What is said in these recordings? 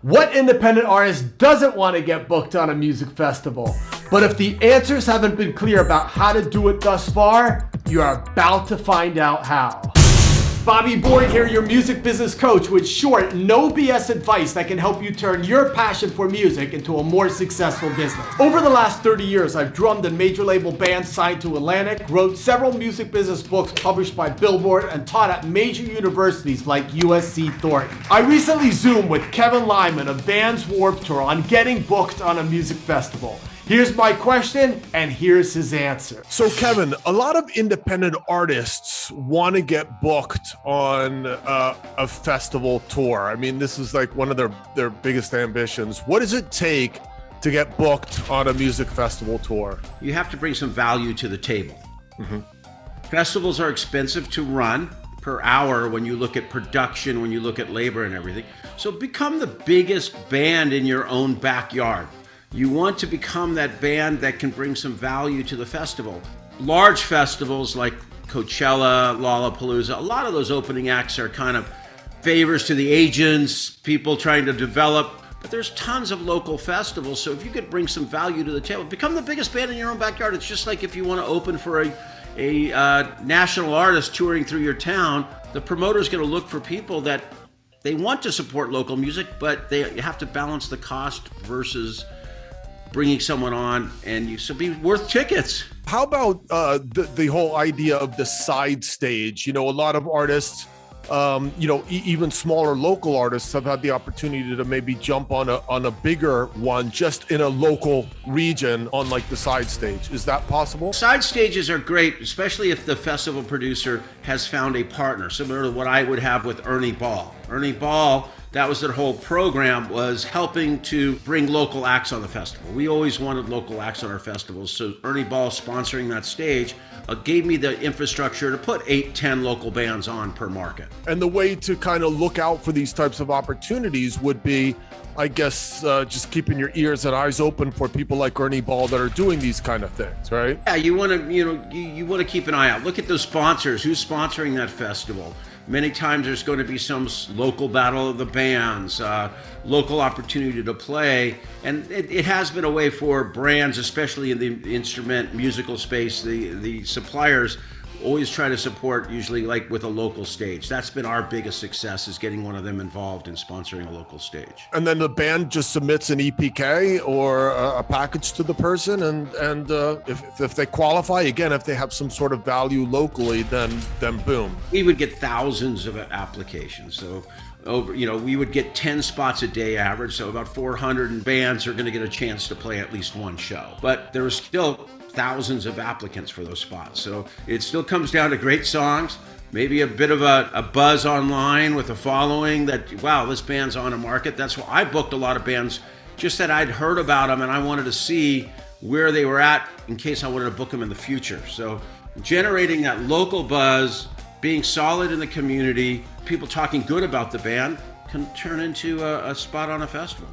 What independent artist doesn't want to get booked on a music festival? But if the answers haven't been clear about how to do it thus far, you are about to find out how. Bobby Borg here, your music business coach with short, no BS advice that can help you turn your passion for music into a more successful business. Over the last 30 years, I've drummed in major label bands signed to Atlantic, wrote several music business books published by Billboard, and taught at major universities like USC Thornton. I recently Zoomed with Kevin Lyman of Vans Warped Tour on getting booked on a music festival. Here's my question, and here's his answer. So Kevin, a lot of independent artists want to get booked on a festival tour. I mean, this is like one of their biggest ambitions. What does it take to get booked on a music festival tour? You have to bring some value to the table. Festivals are expensive to run per hour when you look at production, when you look at labor and everything. So become the biggest band in your own backyard. You want to become that band that can bring some value to the festival. Large festivals like Coachella, Lollapalooza, a lot of those opening acts are kind of favors to the agents, people trying to develop, but there's tons of local festivals. So if you could bring some value to the table, become the biggest band in your own backyard. It's just like if you want to open for a national artist touring through your town, the promoter's going to look for people that they want to support local music, but they have to balance the cost versus bringing someone on, and you should be worth tickets. How about the whole idea of the side stage? You know, a lot of artists, even smaller local artists have had the opportunity to maybe jump on a bigger one just in a local region on like the side stage. Is that possible? Side stages are great, especially if the festival producer has found a partner, similar to what I would have with Ernie Ball. Ernie Ball, that was their whole program, was helping to bring local acts on the festival. We always wanted local acts on our festivals, so Ernie Ball sponsoring that stage gave me the infrastructure to put 8-10 local bands on per market. And the way to kind of look out for these types of opportunities would be, I guess, just keeping your ears and eyes open for people like Ernie Ball that are doing these kind of things, right? Yeah, you want to, you want to keep an eye out. Look at those sponsors. Who's sponsoring that festival? Many times there's going to be some local battle of the bands, local opportunity to play. And it has been a way for brands, especially in the instrument musical space, the suppliers always try to support, usually like with a local stage. That's been our biggest success, is getting one of them involved in sponsoring a local stage. And then the band just submits an EPK or a package to the person, and if they qualify, again, if they have some sort of value locally, then boom. We would get thousands of applications. So we would get 10 spots a day average, so about 400 bands are going to get a chance to play at least one show. But there was still thousands of applicants for those spots. So it still comes down to great songs, maybe a bit of a buzz online with a following that, wow, this band's on a market. That's why I booked a lot of bands, just that I'd heard about them and I wanted to see where they were at in case I wanted to book them in the future. So generating that local buzz, being solid in the community, people talking good about the band can turn into a spot on a festival.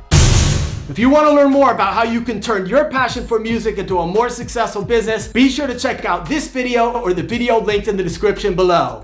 If you want to learn more about how you can turn your passion for music into a more successful business, be sure to check out this video or the video linked in the description below.